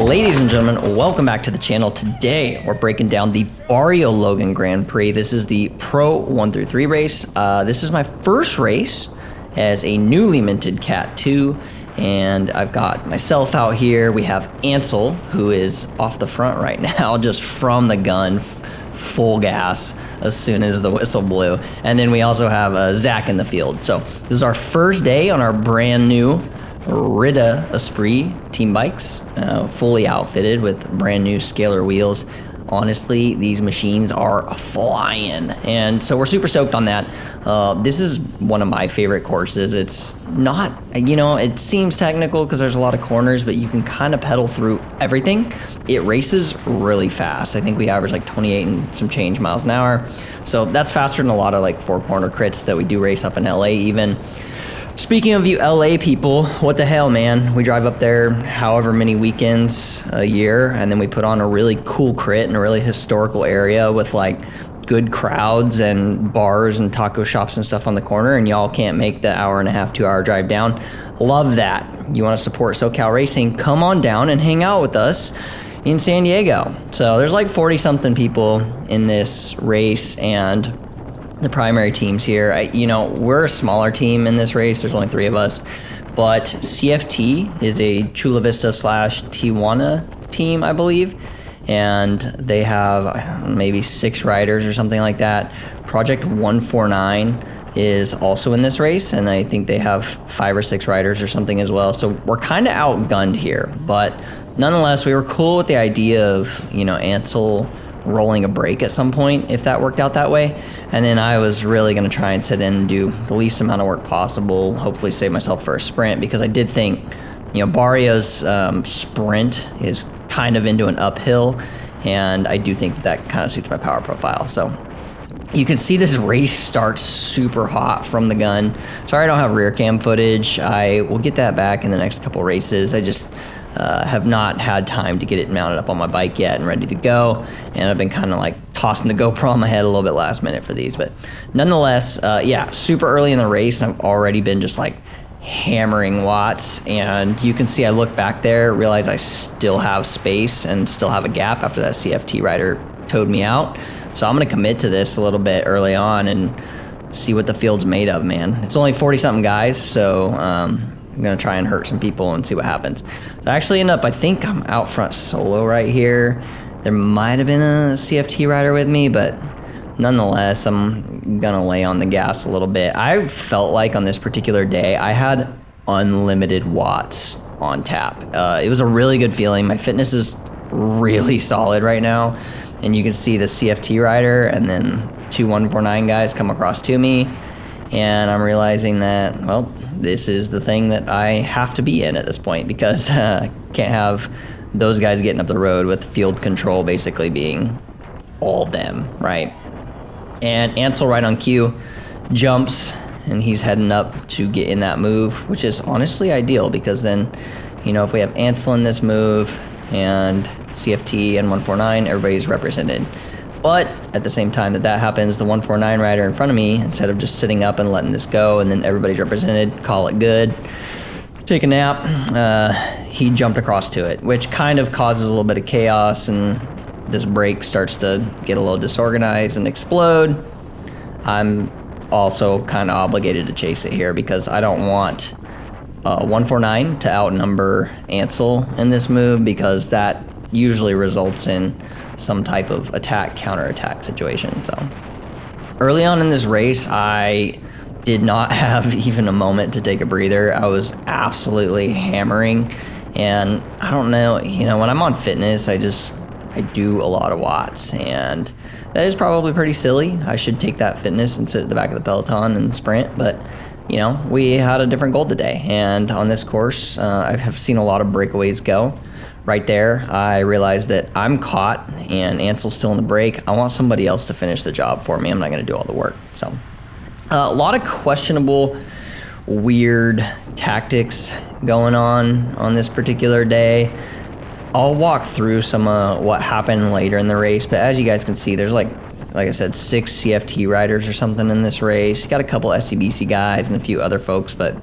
Ladies and gentlemen, welcome back to the channel. Today, we're breaking down the Barrio Logan Grand Prix. This is the Pro 1 through 3 race. This is my first race as a newly minted Cat 2, and I've got myself out here. We have Ansel, who is off the front right now, just from the gun, full gas as soon as the whistle blew. And then we also have Zach in the field. So this is our first day on our brand new Rida Esprit team bikes, fully outfitted with brand new scalar wheels. Honestly, these machines are flying, and so we're super stoked on that. This is one of my favorite courses. It's not, it seems technical because there's a lot of corners, but you can kind of pedal through everything. It races really fast. I think we average like 28 and some change miles an hour. So that's faster than a lot of like 4-corner crits that we do race up in LA even. Speaking of you LA people, what the hell, man? We drive up there however many weekends a year, and then we put on a really cool crit in a really historical area with like good crowds and bars and taco shops and stuff on the corner, and y'all can't make the 1.5 to 2-hour drive down. Love that. You want to support SoCal racing? Come on down and hang out with us in San Diego. So there's like 40-something people in this race, and the primary teams here, we're a smaller team in this race. There's only 3 of us, but CFT is a Chula Vista / Tijuana team, I believe, and they have maybe 6 riders or something like that. Project 149 is also in this race, and I think they have 5 or 6 riders or something as well. So we're kind of outgunned here, but nonetheless, we were cool with the idea of, Ansel rolling a break at some point if that worked out that way. And then I was really going to try and sit in and do the least amount of work possible, hopefully save myself for a sprint, because I did think, Barrio's sprint is kind of into an uphill, and I do think that kind of suits my power profile. So you can see this race starts super hot from the gun. Sorry I don't have rear cam footage. I will get that back in the next couple races. I just have not had time to get it mounted up on my bike yet and ready to go, and I've been kind of like tossing the GoPro on my head a little bit last minute for these, but nonetheless, super early in the race, and I've already been just like hammering watts, and you can see I look back there, realize I still have space and still have a gap after that CFT rider towed me out. So I'm gonna commit to this a little bit early on and see what the field's made of, man. It's only 40-something guys, so I'm gonna try and hurt some people and see what happens. So I actually I think I'm out front solo right here. There might have been a CFT rider with me, but nonetheless, I'm gonna lay on the gas a little bit. I felt like on this particular day, I had unlimited watts on tap. It was a really good feeling. My fitness is really solid right now, and you can see the CFT rider and then 2 149 guys come across to me, and I'm realizing that, well, this is the thing that I have to be in at this point, because I can't have those guys getting up the road with field control basically being all them, right? And Ansel right on cue jumps, and he's heading up to get in that move, which is honestly ideal, because then, if we have Ansel in this move and CFT and 149, everybody's represented. But at the same time that happens, the 149 rider in front of me, instead of just sitting up and letting this go and then everybody's represented, call it good, take a nap, he jumped across to it, which kind of causes a little bit of chaos, and this brake starts to get a little disorganized and explode. I'm also kind of obligated to chase it here, because I don't want 149 to outnumber Ansel in this move, because that usually results in some type of counterattack situation. So early on in this race, I did not have even a moment to take a breather. I was absolutely hammering, and I don't know, when I'm on fitness, I do a lot of watts, and that is probably pretty silly. I should take that fitness and sit at the back of the peloton and sprint, but we had a different goal today, and on this course, I have seen a lot of breakaways go. Right there, I realized that I'm caught and Ansel's still in the break. I want somebody else to finish the job for me. I'm not going to do all the work. So a lot of questionable, weird tactics going on this particular day. I'll walk through some of what happened later in the race, but as you guys can see, there's like I said, 6 CFT riders or something in this race. You got a couple SDBC guys and a few other folks, but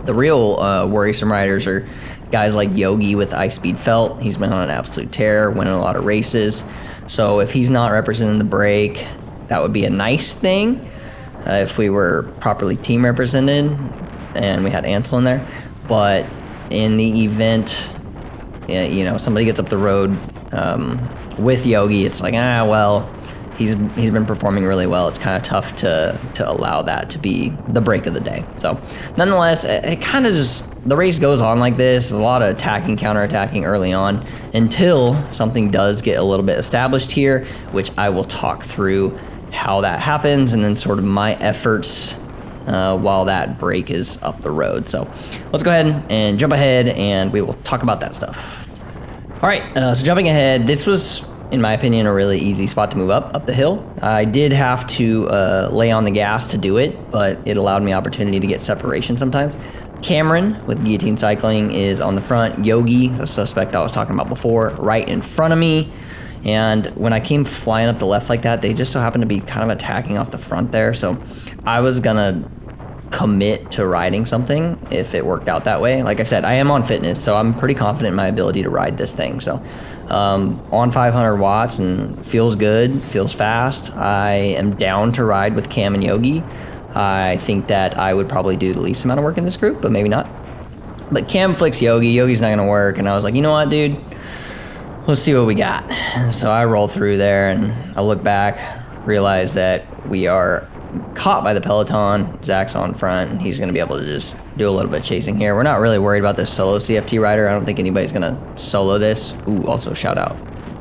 The real worrisome riders are guys like Yogi with Ice Speed Felt. He's been on an absolute tear, winning a lot of races. So if he's not representing the break, that would be a nice thing if we were properly team represented and we had Ansel in there. But in the event, you know, somebody gets up the road with Yogi, it's like, well, he's been performing really well. It's kind of tough to allow that to be the break of the day. So nonetheless, it kind of just, the race goes on like this. A lot of attacking, counterattacking early on until something does get a little bit established here, which I will talk through how that happens and then sort of my efforts while that break is up the road. So let's go ahead and jump ahead and we will talk about that stuff. All right, so jumping ahead, this was, in my opinion, a really easy spot to move up the hill. I did have to lay on the gas to do it, but it allowed me opportunity to get separation sometimes. Cameron with Guillotine Cycling is on the front. Yogi, the suspect I was talking about before, right in front of me. And when I came flying up the left like that, they just so happened to be kind of attacking off the front there. So I was gonna commit to riding something if it worked out that way. Like I said, I am on fitness, so I'm pretty confident in my ability to ride this thing. So on 500 watts and feels good, feels fast. I am down to ride with Cam and Yogi. I think that I would probably do the least amount of work in this group, but maybe not. But Cam flicks Yogi. Yogi's not gonna work, and I was like, you know what, dude? Let's see what we got. So I roll through there and I look back, realize that we are caught by the peloton. Zach's on front and he's gonna be able to just do a little bit of chasing here. We're not really worried about this solo CFT rider. I don't think anybody's gonna solo this. Ooh, also shout out.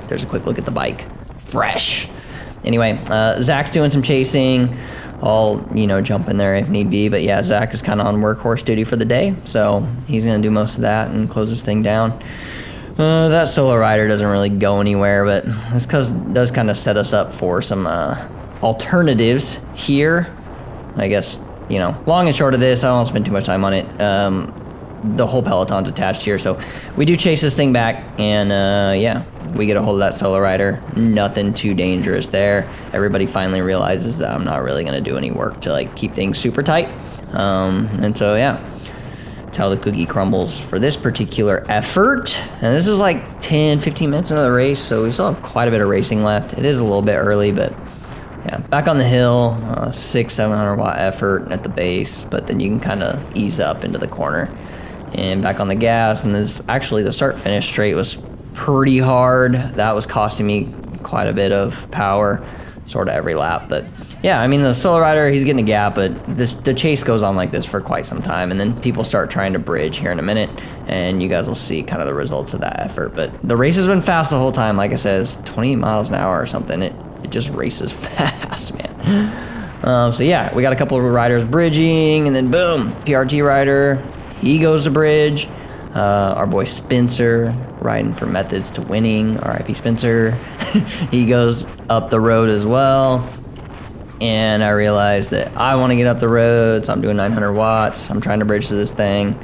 There's a quick look at the bike. Fresh. Anyway, Zach's doing some chasing. I'll, you know, jump in there if need be. But yeah, Zach is kind of on workhorse duty for the day. So he's gonna do most of that and close this thing down. That solo rider doesn't really go anywhere, but this does kind of set us up for some alternatives here. I guess, you know, long and short of this, I don't want to spend too much time on it. The whole peloton's attached here, so we do chase this thing back, and yeah, we get a hold of that solo rider. Nothing too dangerous there. Everybody finally realizes that I'm not really going to do any work to like keep things super tight, and so yeah. That's how the cookie crumbles for this particular effort. And this is like 10-15 minutes into the race, so we still have quite a bit of racing left. It is a little bit early, but yeah, back on the hill, 600-700 watt effort at the base, but then you can kind of ease up into the corner. And back on the gas, and this actually the start finish straight was pretty hard. That was costing me quite a bit of power, sort of every lap. But yeah, I mean, the solo rider, he's getting a gap, but the chase goes on like this for quite some time, and then people start trying to bridge here in a minute, and you guys will see kind of the results of that effort. But the race has been fast the whole time. Like I said, it's 20 miles an hour or something. It just races fast, man. So yeah, we got a couple of riders bridging, and then boom, PRT rider, he goes to bridge. Our boy Spencer, riding for Methods to Winning, RIP Spencer, he goes up the road as well. And I realized that I want to get up the road, so I'm doing 900 watts. I'm trying to bridge to this thing.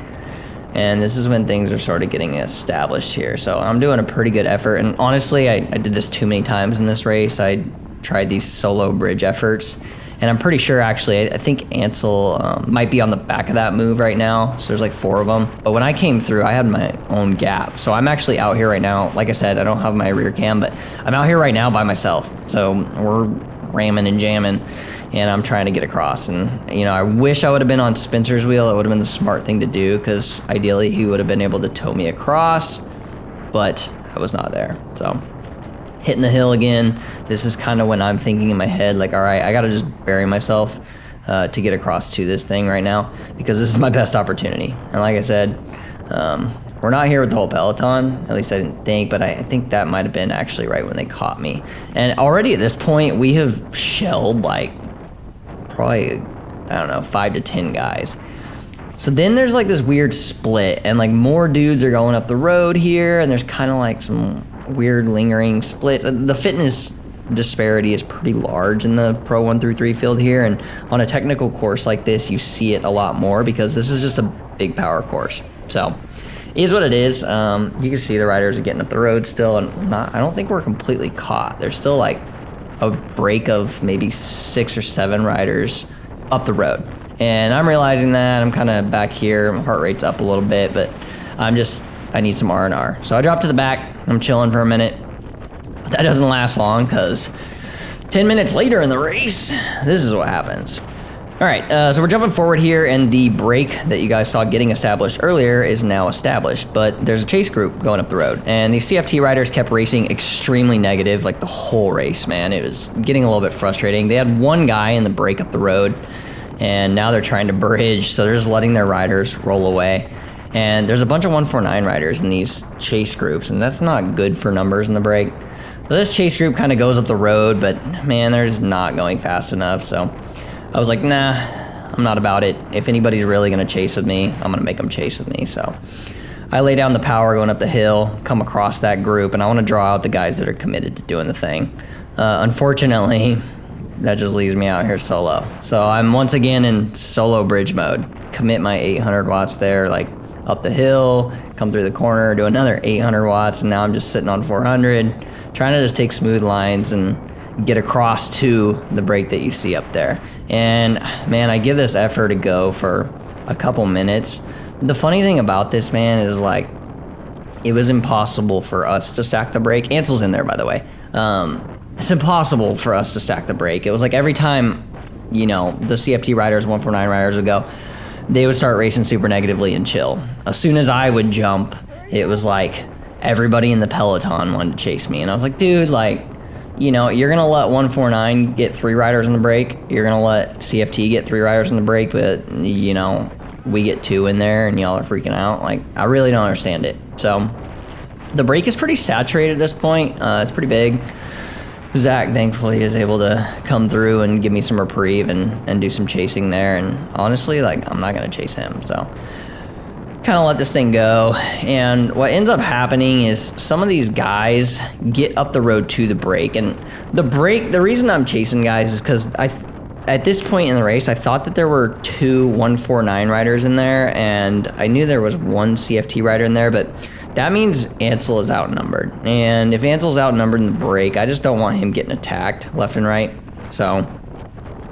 And this is when things are sort of getting established here. So I'm doing a pretty good effort. And honestly, I did this too many times in this race. I tried these solo bridge efforts. And I'm pretty sure, actually, I think Ansel might be on the back of that move right now. So there's like 4 of them. But when I came through, I had my own gap. So I'm actually out here right now. Like I said, I don't have my rear cam, but I'm out here right now by myself. So we're ramming and jamming, and I'm trying to get across. And, you know, I wish I would have been on Spencer's wheel. It would have been the smart thing to do, because ideally he would have been able to tow me across, but I was not there. So hitting the hill again, this is kind of when I'm thinking in my head, like, all right, I got to just bury myself to get across to this thing right now, because this is my best opportunity. And like I said, we're not here with the whole peloton, at least I didn't think, but I think that might have been actually right when they caught me. And already at this point, we have shelled like probably, I don't know, 5 to 10 guys. So then there's like this weird split, and like more dudes are going up the road here, and there's kind of like some weird lingering splits. The fitness disparity is pretty large in the Pro 1 through 3 field here, and on a technical course like this, you see it a lot more because this is just a big power course. So it is what it is. You can see the riders are getting up the road still, and I don't think we're completely caught. There's still like a break of maybe 6 or 7 riders up the road. And I'm realizing that. I'm kind of back here. My heart rate's up a little bit, but I need some R&R. So I drop to the back. I'm chilling for a minute. But that doesn't last long because 10 minutes later in the race, this is what happens. All right, so we're jumping forward here, and the break that you guys saw getting established earlier is now established, but there's a chase group going up the road, and these CFT riders kept racing extremely negative, like the whole race, man. It was getting a little bit frustrating. They had one guy in the break up the road, and now they're trying to bridge, so they're just letting their riders roll away. And there's a bunch of 149 riders in these chase groups, and that's not good for numbers in the break. So this chase group kind of goes up the road, but man, they're just not going fast enough, so I was like, nah, I'm not about it. If anybody's really going to chase with me, I'm going to make them chase with me. So I lay down the power going up the hill, come across that group, and I want to draw out the guys that are committed to doing the thing. Unfortunately, that just leaves me out here solo. So I'm once again in solo bridge mode. Commit my 800 watts there, like up the hill, come through the corner, do another 800 watts, and now I'm just sitting on 400, trying to just take smooth lines and get across to the break that you see up there. And man, I give this effort a go for a couple minutes. The funny thing about this, man, is like it was impossible for us to stack the break. Ansel's in there, by the way. It's impossible for us to stack the break. It was like every time, you know, the CFT riders, 149 riders would go, they would start racing super negatively and chill. As soon as I would jump, it was like everybody in the peloton wanted to chase me. And I was like, dude, like, you know, you're going to let 149 get 3 riders in the break. You're going to let CFT get 3 riders in the break, but, you know, we get 2 in there and y'all are freaking out. Like, I really don't understand it. So the break is pretty saturated at this point. It's pretty big. Zach, thankfully, is able to come through and give me some reprieve and do some chasing there. And honestly, like, I'm not going to chase him. So kind of let this thing go. And what ends up happening is some of these guys get up the road to the break. And the reason I'm chasing guys is because at this point in the race, I thought that there were 2 149 riders in there, and I knew there was 1 CFT rider in there, but that means Ansel is outnumbered. And if Ansel's outnumbered in the break, I just don't want him getting attacked left and right. So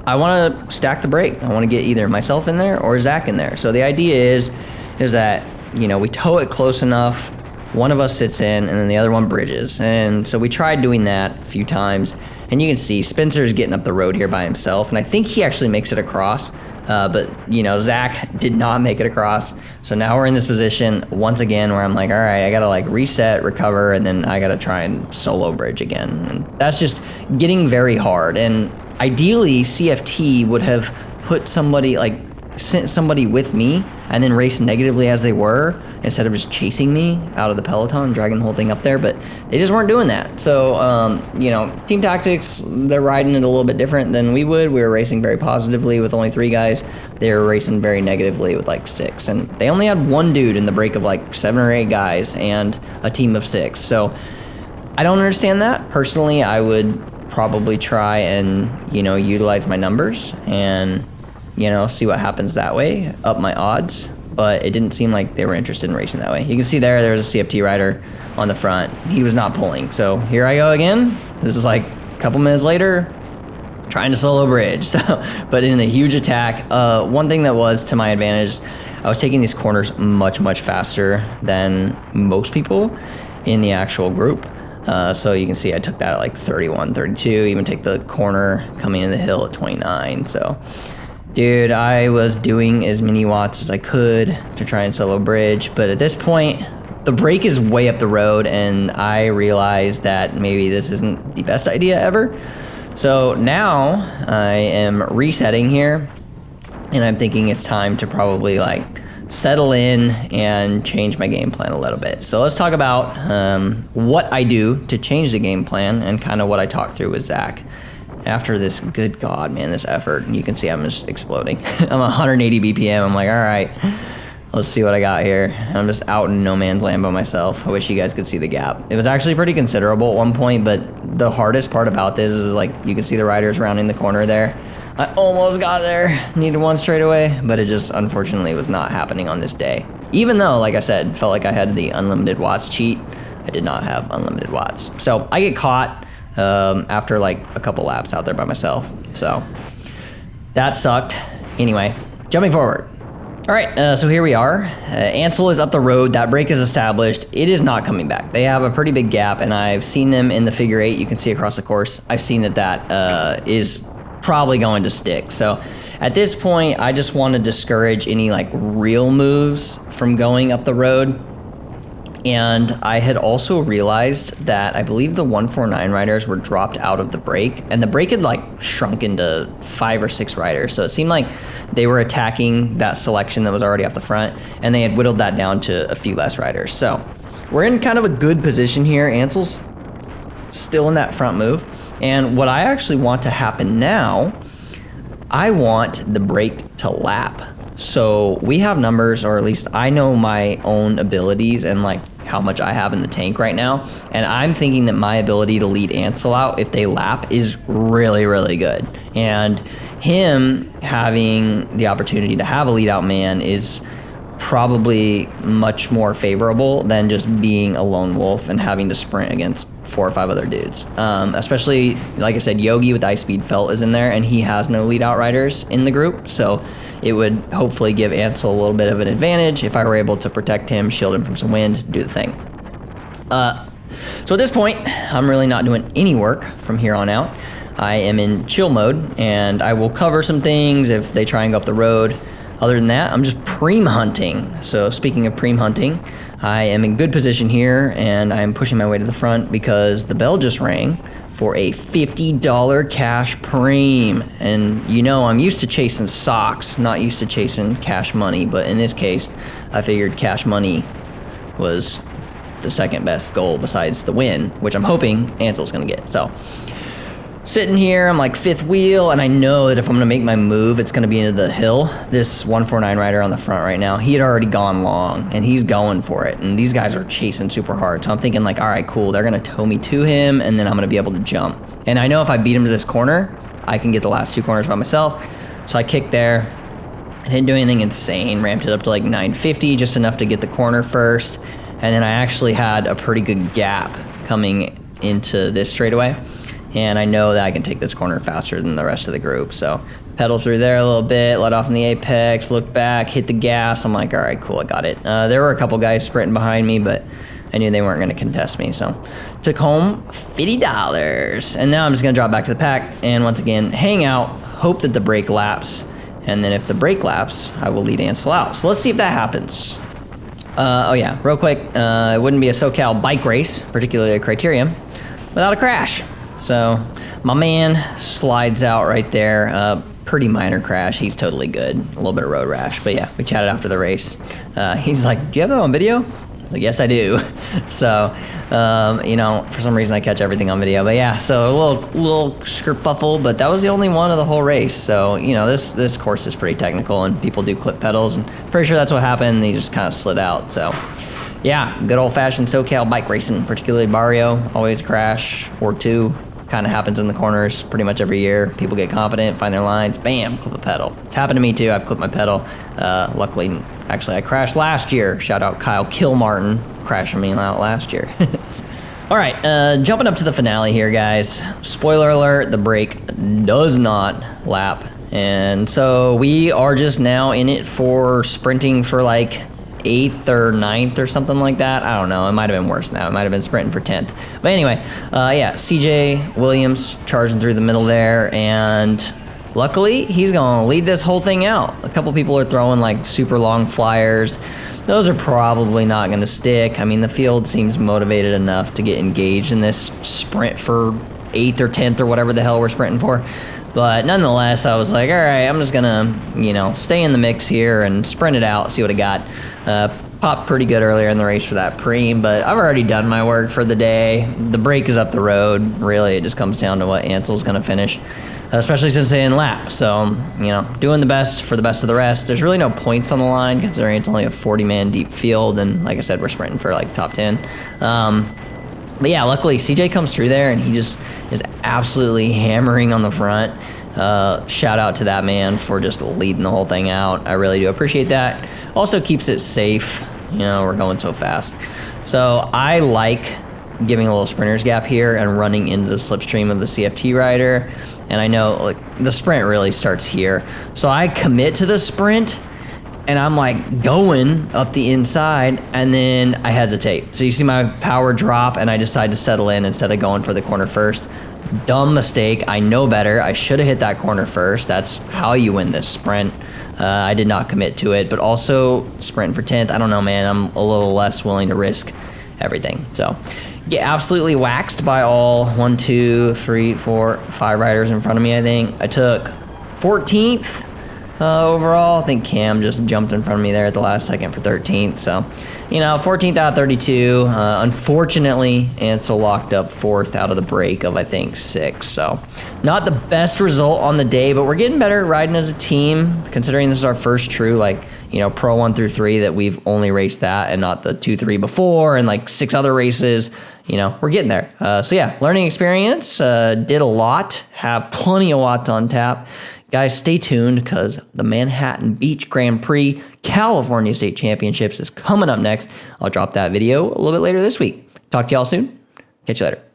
I want to stack the break. I want to get either myself in there or Zach in there. So the idea is that, you know, we tow it close enough, one of us sits in, and then the other one bridges. And so we tried doing that a few times, and you can see Spencer's getting up the road here by himself, and I think he actually makes it across, but, you know, Zach did not make it across. So now we're in this position once again where I'm like, all right, I gotta like reset, recover, and then I gotta try and solo bridge again. And that's just getting very hard. And ideally, CFT would have put somebody, like, sent somebody with me and then raced negatively as they were instead of just chasing me out of the peloton, dragging the whole thing up there, but they just weren't doing that. So, you know, team tactics, they're riding it a little bit different than we would. We were racing very positively with only 3 guys. They were racing very negatively with like 6, and they only had 1 dude in the break of like 7 or 8 guys and a team of 6. So I don't understand that. Personally, I would probably try and, you know, utilize my numbers and, you know, see what happens that way, up my odds, but it didn't seem like they were interested in racing that way. You can see there was a CFT rider on the front. He was not pulling. So here I go again. This is like a couple minutes later, trying to solo bridge, so, but in a huge attack. One thing that was to my advantage, I was taking these corners much, much faster than most people in the actual group. So you can see I took that at like 31, 32, even take the corner coming in the hill at 29. So dude, I was doing as many watts as I could to try and solo bridge, but at this point, the break is way up the road, and I realized that maybe this isn't the best idea ever. So now I am resetting here, and I'm thinking it's time to probably like settle in and change my game plan a little bit. So let's talk about what I do to change the game plan and kind of what I talked through with Zach. After this, good God, man, this effort, you can see I'm just exploding. I'm 180 BPM. I'm like, all right, let's see what I got here. I'm just out in no man's land by myself. I wish you guys could see the gap. It was actually pretty considerable at one point, but the hardest part about this is like you can see the riders rounding the corner there. I almost got there, needed one straight away, but it just unfortunately was not happening on this day. Even though, like I said, felt like I had the unlimited watts cheat, I did not have unlimited watts. So I get caught after like a couple laps out there by myself. So that sucked. Anyway, jumping forward. All right, so here we are. Ansel is up the road. That break is established. It is not coming back. They have a pretty big gap, and I've seen them in the figure eight. You can see across the course. I've seen that is probably going to stick. So at this point, I just want to discourage any like real moves from going up the road. And I had also realized that I believe the 149 riders were dropped out of the break, and the break had like shrunk into 5 or 6 riders. So it seemed like they were attacking that selection that was already off the front, and they had whittled that down to a few less riders. So we're in kind of a good position here. Ansel's still in that front move. And what I actually want to happen now, I want the break to lap. So we have numbers, or at least I know my own abilities and like how much I have in the tank right now. And I'm thinking that my ability to lead Ansel out if they lap is really, really good. And him having the opportunity to have a lead out man is probably much more favorable than just being a lone wolf and having to sprint against 4 or 5 other dudes. Especially, like I said, Yogi with Ice Speed Felt is in there, and he has no lead out riders in the group. So it would hopefully give Ansel a little bit of an advantage if I were able to protect him, shield him from some wind, do the thing. So at this point, I'm really not doing any work from here on out. I am in chill mode, and I will cover some things if they try and go up the road. Other than that, I'm just preem hunting. So speaking of preem hunting, I am in good position here, and I'm pushing my way to the front because the bell just rang for a $50 cash preem. And you know, I'm used to chasing socks, not used to chasing cash money, but in this case, I figured cash money was the second best goal besides the win, which I'm hoping Ansel's gonna get. So sitting here, I'm like 5th wheel, and I know that if I'm gonna make my move, it's gonna be into the hill. This 149 rider on the front right now, he had already gone long, and he's going for it, and these guys are chasing super hard. So I'm thinking like, all right, cool, they're gonna tow me to him, and then I'm gonna be able to jump. And I know if I beat him to this corner, I can get the last 2 corners by myself. So I kicked there. I didn't do anything insane, ramped it up to like 950, just enough to get the corner first. And then I actually had a pretty good gap coming into this straightaway. And I know that I can take this corner faster than the rest of the group. So pedal through there a little bit, let off in the apex, look back, hit the gas. I'm like, all right, cool, I got it. There were a couple guys sprinting behind me, but I knew they weren't gonna contest me. So took home $50. And now I'm just gonna drop back to the pack and once again, hang out, hope that the brake laps. And then if the brake laps, I will lead Ansel out. So let's see if that happens. Oh yeah, real quick, it wouldn't be a SoCal bike race, particularly a criterium, without a crash. So my man slides out right there. Pretty minor crash. He's totally good. A little bit of road rash. But yeah, we chatted after the race. He's like, do you have that on video? I was like, yes, I do. So, you know, for some reason I catch everything on video. But yeah, so a little kerfuffle, but that was the only one of the whole race. So, you know, this course is pretty technical and people do clip pedals. And pretty sure that's what happened. He just kind of slid out. So yeah, good old-fashioned SoCal bike racing, particularly Barrio. Always a crash or 2. Kind of happens in the corners pretty much every year. People get confident, find their lines, bam, clip a pedal. It's happened to me too. I've clipped my pedal. Luckily, actually, I crashed last year. Shout out Kyle Kilmartin, crashing me out last year. All right, jumping up to the finale here, guys. Spoiler alert, the brake does not lap. And so we are just now in it for sprinting for like 8th or 9th or something like that. I don't know. It might have been worse than that. It might have been sprinting for 10th. But anyway, yeah, CJ Williams charging through the middle there, and luckily he's going to lead this whole thing out. A couple people are throwing like super long flyers. Those are probably not going to stick. I mean, the field seems motivated enough to get engaged in this sprint for 8th or 10th or whatever the hell we're sprinting for. But nonetheless, I was like, all right, I'm just gonna, you know, stay in the mix here and sprint it out, see what I got. Popped pretty good earlier in the race for that preem, but I've already done my work for the day. The brake is up the road. Really, it just comes down to what Ansel's gonna finish, especially since they didn't lap. So, you know, doing the best for the best of the rest. There's really no points on the line considering it's only a 40-man deep field, and like I said, we're sprinting for like top 10. But yeah, luckily CJ comes through there and he just is absolutely hammering on the front. Shout out to that man for just leading the whole thing out. I really do appreciate that. Also keeps it safe. You know, we're going so fast. So I like giving a little sprinter's gap here and running into the slipstream of the CFT rider. And I know like the sprint really starts here. So I commit to the sprint and I'm like going up the inside and then I hesitate. So you see my power drop and I decide to settle in instead of going for the corner first. Dumb mistake. I know better. I should have hit that corner first. That's how you win this sprint. I did not commit to it, but also sprinting for 10th. I don't know, man. I'm a little less willing to risk everything. So get absolutely waxed by all 1, 2, 3, 4, 5 riders in front of me, I think. I took 14th overall. I think Cam just jumped in front of me there at the last second for 13th. So, you know, 14th out of 32. Unfortunately, Ansel locked up 4th out of the break of, I think, 6. So not the best result on the day, but we're getting better at riding as a team, considering this is our first true, like, you know, Pro 1 through 3 that we've only raced that and not the 2, 3 before and like 6 other races. You know, we're getting there. So yeah, learning experience, did a lot, have plenty of watts on tap. Guys, stay tuned because the Manhattan Beach Grand Prix California State Championships is coming up next. I'll drop that video a little bit later this week. Talk to y'all soon. Catch you later.